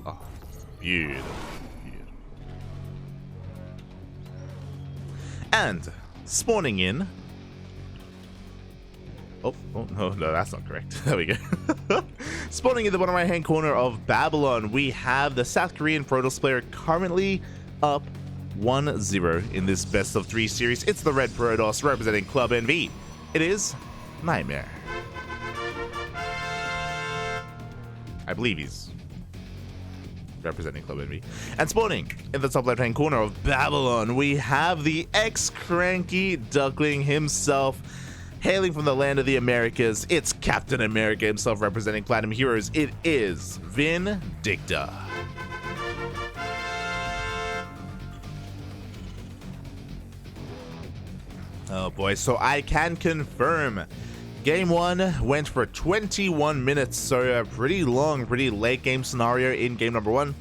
Oh, beautiful. Beautiful. And spawning in. Oh, no, that's not correct. There we go. Spawning in the bottom right-hand corner of Babylon, we have the South Korean Protoss player currently up 1-0 in this best of 3 series. It's the Red Protoss representing Club NV. It is NightMare. I believe he's representing Club NV. And spawning in the top left-hand corner of Babylon, we have the ex-CranKy Duckling himself, hailing from the land of the Americas. It's Captain America himself representing Platinum Heroes. It is Vindicta. Oh boy, so I can confirm Game 1 went for 21 minutes, so a pretty long, pretty late game scenario in game number 1.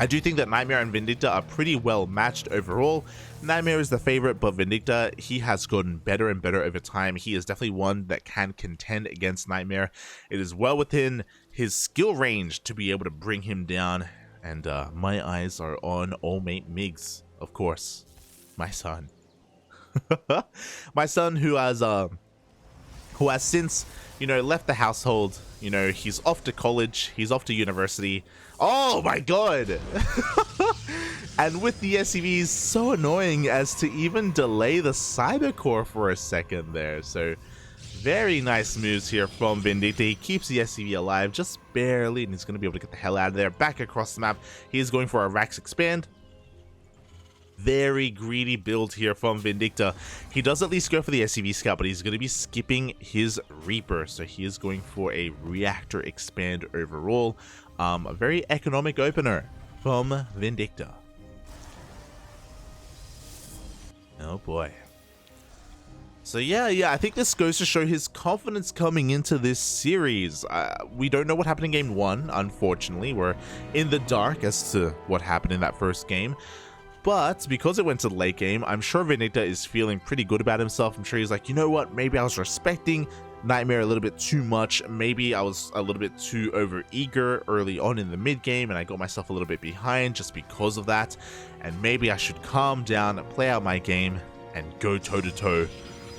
I do think that NightMare and Vindicta are pretty well matched overall. NightMare is the favorite, but Vindicta, he has gotten better and better over time. He is definitely one that can contend against NightMare. It is well within his skill range to be able to bring him down. And my eyes are on old mate Migs, of course. My son. My son who has since, left the household. He's off to college, he's off to university. Oh my god! And with the SCVs, so annoying as to even delay the cyber core for a second there. So very nice moves here from Vindicta. He keeps the SCV alive just barely, and he's going to be able to get the hell out of there. Back across the map, he is going for a Rax expand. Very greedy build here from Vindicta. He does at least go for the SCV scout, but he's going to be skipping his Reaper. So he is going for a reactor expand overall. A very economic opener from Vindicta. Oh boy. So yeah, I think this goes to show his confidence coming into this series. We don't know what happened in game 1, unfortunately. We're in the dark as to what happened in that first game. But because it went to the late game, I'm sure Vindicta is feeling pretty good about himself. I'm sure he's like, you know what, maybe I was respecting NightMare a little bit too much. Maybe I was a little bit too over-eager early on in the mid-game, and I got myself a little bit behind just because of that. And maybe I should calm down, play out my game, and go toe-to-toe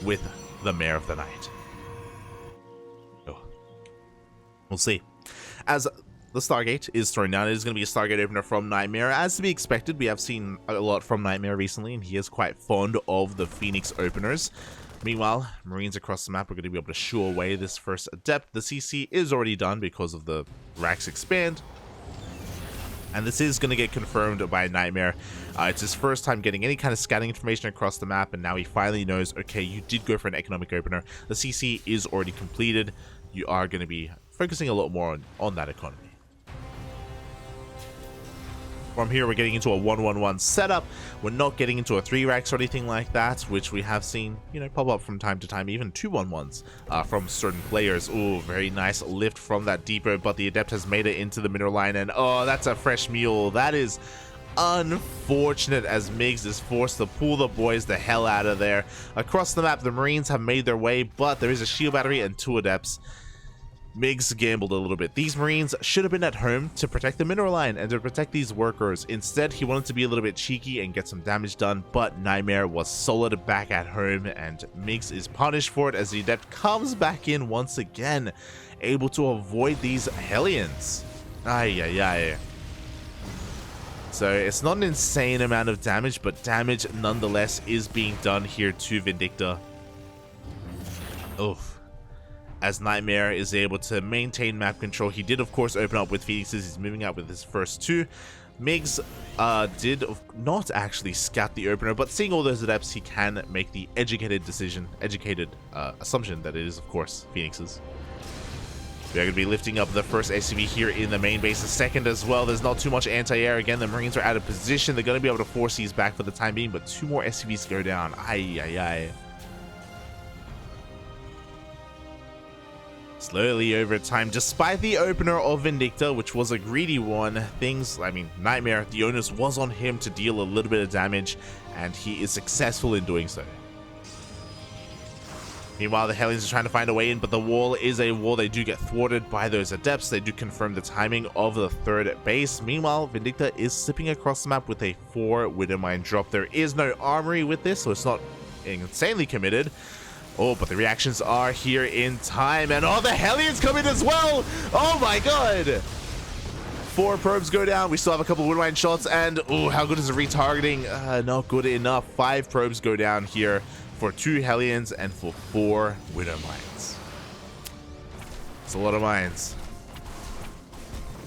with the Mayor of the Night. Oh. We'll see. As the Stargate is thrown down, it is going to be a Stargate opener from NightMare. As to be expected, we have seen a lot from NightMare recently, and he is quite fond of the Phoenix openers. Meanwhile, Marines across the map are going to be able to shoo away this first Adept. The CC is already done because of the Rax expand. And this is going to get confirmed by NightMare. It's his first time getting any kind of scouting information across the map, and now he finally knows, okay, you did go for an economic opener. The CC is already completed. You are going to be focusing a lot more on that economy. From here, we're getting into a 1-1-1 setup. We're not getting into a 3-Rax or anything like that, which we have seen, pop up from time to time, even 2-1-1s from certain players. Ooh, very nice lift from that depot, but the Adept has made it into the mineral line, and oh, that's a fresh mule. That is unfortunate, as Migs is forced to pull the boys the hell out of there. Across the map, the Marines have made their way, but there is a shield battery and 2 Adepts. Migs gambled a little bit. These Marines should have been at home to protect the mineral line and to protect these workers. Instead, he wanted to be a little bit cheeky and get some damage done, but NightMare was solid back at home, and Migs is punished for it as the Adept comes back in once again, able to avoid these Hellions. Ay. So it's not an insane amount of damage, but damage nonetheless is being done here to Vindicta. Oof. As NightMare is able to maintain map control. He did, of course, open up with Phoenixes. He's moving out with his first 2. Migs did not actually scout the opener, but seeing all those Adepts, he can make the educated assumption that it is, of course, Phoenixes. They're going to be lifting up the first SCV here in the main base. The second as well. There's not too much anti-air. Again, the Marines are out of position. They're going to be able to force these back for the time being, but 2 more SCVs go down. Ay. Slowly over time, despite the opener of Vindicta, which was a greedy one, NightMare, the onus was on him to deal a little bit of damage, and he is successful in doing so. Meanwhile, the Hellions are trying to find a way in, but the wall is a wall. They do get thwarted by those Adepts. They do confirm the timing of the third base. Meanwhile, Vindicta is slipping across the map with a 4 Widowmine drop. There is no armory with this, so it's not insanely committed. Oh, but the reactions are here in time, and oh, the Hellions come in as well! Oh my god! 4 probes go down. We still have a couple of Widowmine shots, and oh, how good is the retargeting? Not good enough. 5 probes go down here for 2 Hellions and for 4 Widow Mines. It's a lot of mines.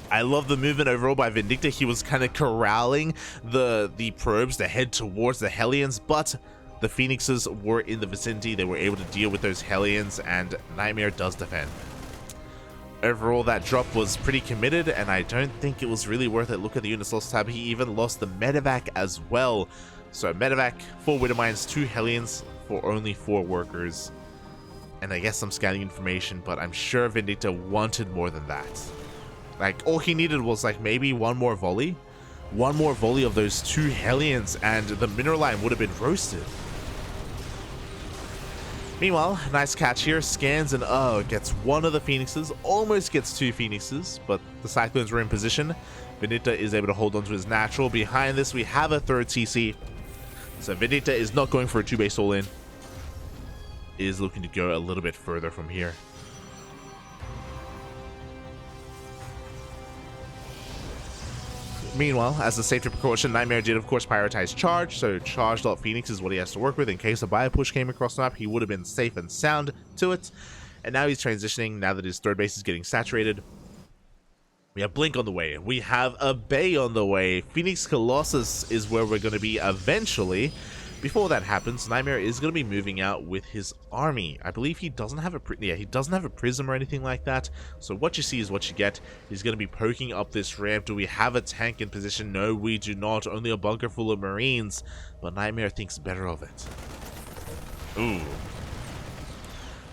I love the movement overall by Vindicta. He was kind of corralling the probes to head towards the Hellions, but the Phoenixes were in the vicinity. They were able to deal with those Hellions, and NightMare does defend. Overall, that drop was pretty committed, and I don't think it was really worth it. Look at the units lost tab. He even lost the medevac as well. So medevac, 4 Widowmines, 2 Hellions for only 4 workers. And I guess some scanning information, but I'm sure Vindicta wanted more than that. Like, all he needed was like maybe one more volley. One more volley of those 2 Hellions, and the mineral line would have been roasted. Meanwhile, nice catch here, scans and gets one of the Phoenixes, almost gets 2 Phoenixes, but the Cyclones were in position. Vindicta is able to hold on to his natural. Behind this, we have a 3rd CC. So Vindicta is not going for a 2-base all-in. Is looking to go a little bit further from here. Meanwhile, as a safety precaution, NightMare did of course prioritize charge, so charged up Phoenix is what he has to work with. In case a bio push came across the map, he would have been safe and sound to it. And now he's transitioning, now that his 3rd base is getting saturated. We have Blink on the way, we have a Bay on the way, Phoenix Colossus is where we're going to be eventually. Before that happens, NightMare is going to be moving out with his army. I believe he doesn't have a he doesn't have a prism or anything like that. So what you see is what you get. He's going to be poking up this ramp. Do we have a tank in position? No, we do not. Only a bunker full of Marines. But NightMare thinks better of it. Ooh.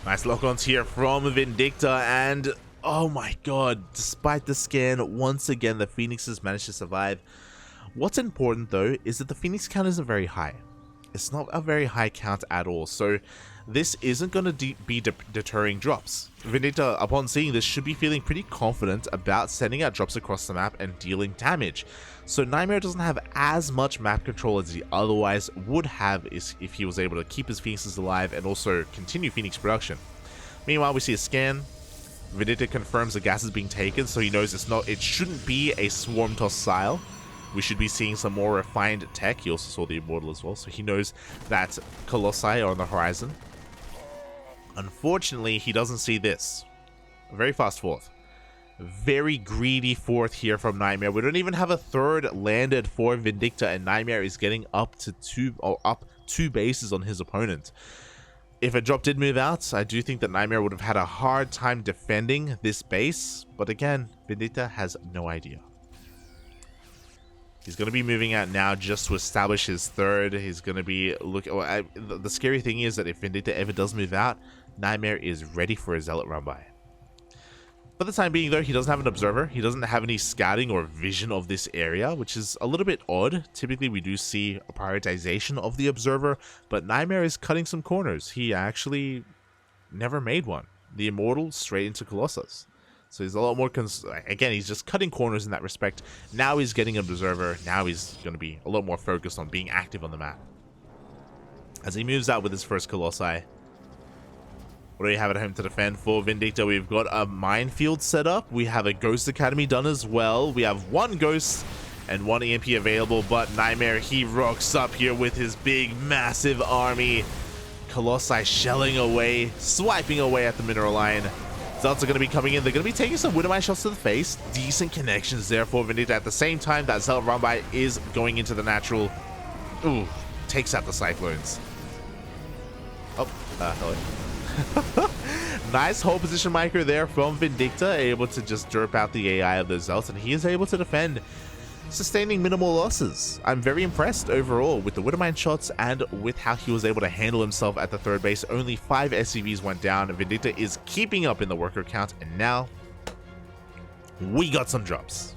Nice lock-ons here from Vindicta, and oh my god, despite the scan, once again the Phoenixes managed to survive. What's important though is that the Phoenix count isn't very high. It's not a very high count at all, so this isn't going to be deterring drops. Vindicta, upon seeing this, should be feeling pretty confident about sending out drops across the map and dealing damage. So NightMare doesn't have as much map control as he otherwise would have if he was able to keep his Phoenixes alive and also continue Phoenix production. Meanwhile, we see a scan. Vindicta confirms the gas is being taken, so he knows it shouldn't be a swarm toss style. We should be seeing some more refined tech. He also saw the Immortal as well, so he knows that Colossi are on the horizon. Unfortunately, he doesn't see this. Very fast 4th. Very greedy 4th here from NightMare. We don't even have a 3rd landed for Vindicta, and NightMare is getting up 2 bases on his opponent. If a drop did move out, I do think that NightMare would have had a hard time defending this base, but again, Vindicta has no idea. He's going to be moving out now just to establish his 3rd. He's going to be the scary thing is that if Vindicta ever does move out, NightMare is ready for a Zealot run by. For the time being though, he doesn't have an observer. He doesn't have any scouting or vision of this area, which is a little bit odd. Typically we do see a prioritization of the observer, but NightMare is cutting some corners. He actually never made one. The Immortal straight into Colossus. So he's a lot more, again, he's just cutting corners in that respect. Now he's getting an observer. Now he's going to be a lot more focused on being active on the map. As he moves out with his first Colossi. What do we have at home to defend for Vindicta? We've got a minefield set up. We have a Ghost Academy done as well. We have 1 Ghost and 1 EMP available, but NightMare, he rocks up here with his big, massive army. Colossi shelling away, swiping away at the mineral line. Zealots are going to be coming in. They're going to be taking some Widowmine shots to the face. Decent connections there for Vindicta. At the same time, that Zealot run-by is going into the natural. Ooh, takes out the Cyclones. Oh, hello. Nice hold position micro there from Vindicta. Able to just derp out the AI of the Zealots, and he is able to defend, sustaining minimal losses. I'm very impressed overall with the Widowmine shots and with how he was able to handle himself at the 3rd base. Only 5 SCVs went down. Vindicta is keeping up in the worker count, and now we got some drops.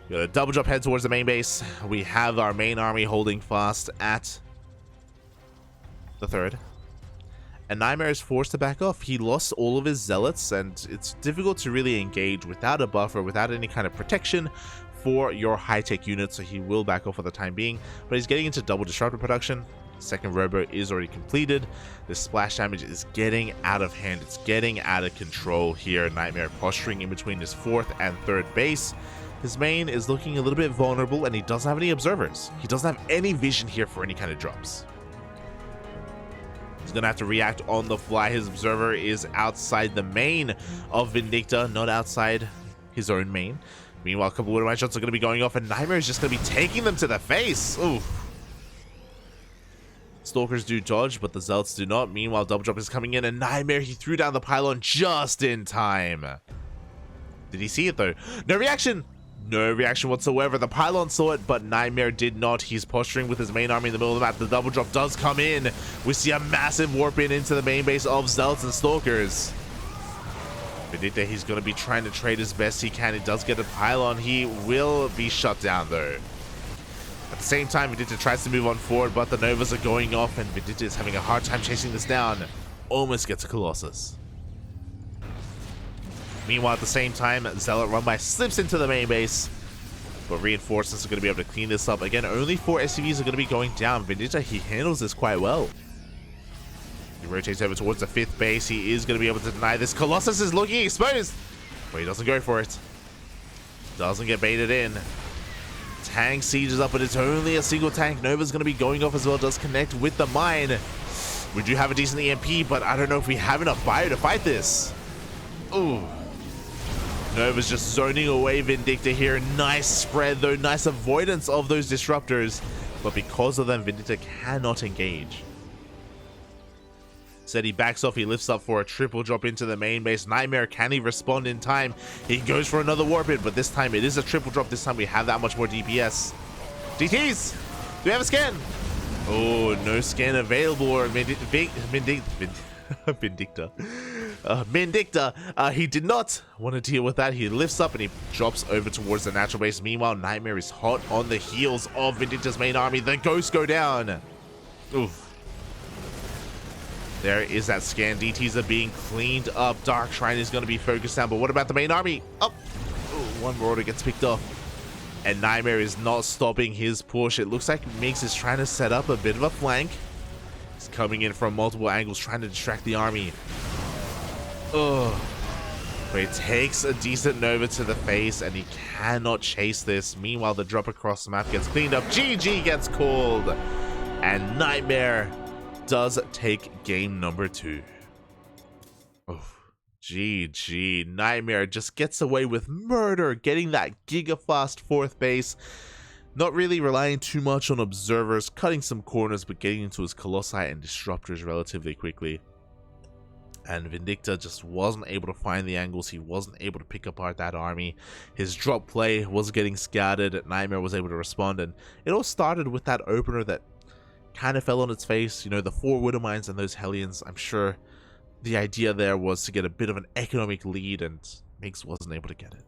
We got a double drop head towards the main base. We have our main army holding fast at the 3rd. and NightMare is forced to back off. He lost all of his zealots, and it's difficult to really engage without a buffer, without any kind of protection for your high-tech units, so he will back off for the time being. But he's getting into double disruptor production. Second robo is already completed. The splash damage is getting out of hand. It's getting out of control here. NightMare posturing in between his fourth and third base. His main is looking a little bit vulnerable, and he doesn't have any observers. He doesn't have any vision here for any kind of drops. He's going to have to react on the fly. His observer is outside the main of Vindicta, not outside his own main. Meanwhile, a couple of Widowmine shots are going to be going off, and NightMare is just going to be taking them to the face. Ooh. Stalkers do dodge, but the Zealots do not. Meanwhile, double drop is coming in, and NightMare, he threw down the pylon just in time. Did he see it, though? No reaction! No reaction whatsoever. The pylon saw it, but NightMare did not. He's posturing with his main army in the middle of the map. The double drop does come in. We see a massive warp in into the main base of Zealots and Stalkers. Vindicta, he's going to be trying to trade as best he can. He does get a pylon. He will be shut down, though. At the same time, Vindicta tries to move on forward, but the Novas are going off, and Vindicta is having a hard time chasing this down. Almost gets a Colossus. Meanwhile, at the same time, Zealot run by slips into the main base, but reinforcements are going to be able to clean this up. Again, only 4 SCVs are going to be going down. Vindicta, he handles this quite well. He rotates over towards the 5th base. He is going to be able to deny this. Colossus is looking exposed, but he doesn't go for it. Doesn't get baited in. Tank sieges up, but it's only a single tank. Nova's going to be going off as well. Does connect with the mine. We do have a decent EMP, but I don't know if we have enough bio to fight this. Ooh. Nova's just zoning away Vindicta here. Nice spread, though. Nice avoidance of those disruptors. But because of them, Vindicta cannot engage. Said he backs off. He lifts up for a triple drop into the main base. NightMare, can he respond in time? He goes for another warp in, but this time it is a triple drop. This time we have that much more DPS. DTs! Do we have a scan? Oh, no scan available. Or Vindicta. He did not want to deal with that. He lifts up and he drops over towards the natural base. Meanwhile, NightMare is hot on the heels of Vindicta's main army. The ghosts go down. Oof. There is that scan. DTs are being cleaned up. Dark Shrine is going to be focused down. But what about the main army? Oh, one Marauder gets picked off. And NightMare is not stopping his push. It looks like Mix is trying to set up a bit of a flank. He's coming in from multiple angles, trying to distract the army. Ugh. But it takes a decent Nova to the face, and he cannot chase this. Meanwhile, the drop across the map gets cleaned up. GG gets called. And NightMare does take game number 2. Oh, GG. NightMare just gets away with murder, getting that gigafast 4th base. Not really relying too much on observers, cutting some corners, but getting into his Colossi and Disruptors relatively quickly. And Vindicta just wasn't able to find the angles. He wasn't able to pick apart that army. His drop play was getting scattered. NightMare was able to respond, and it all started with that opener that kind of fell on its face. You know, the 4 Widowmines and those Hellions. I'm sure the idea there was to get a bit of an economic lead, and Mix wasn't able to get it.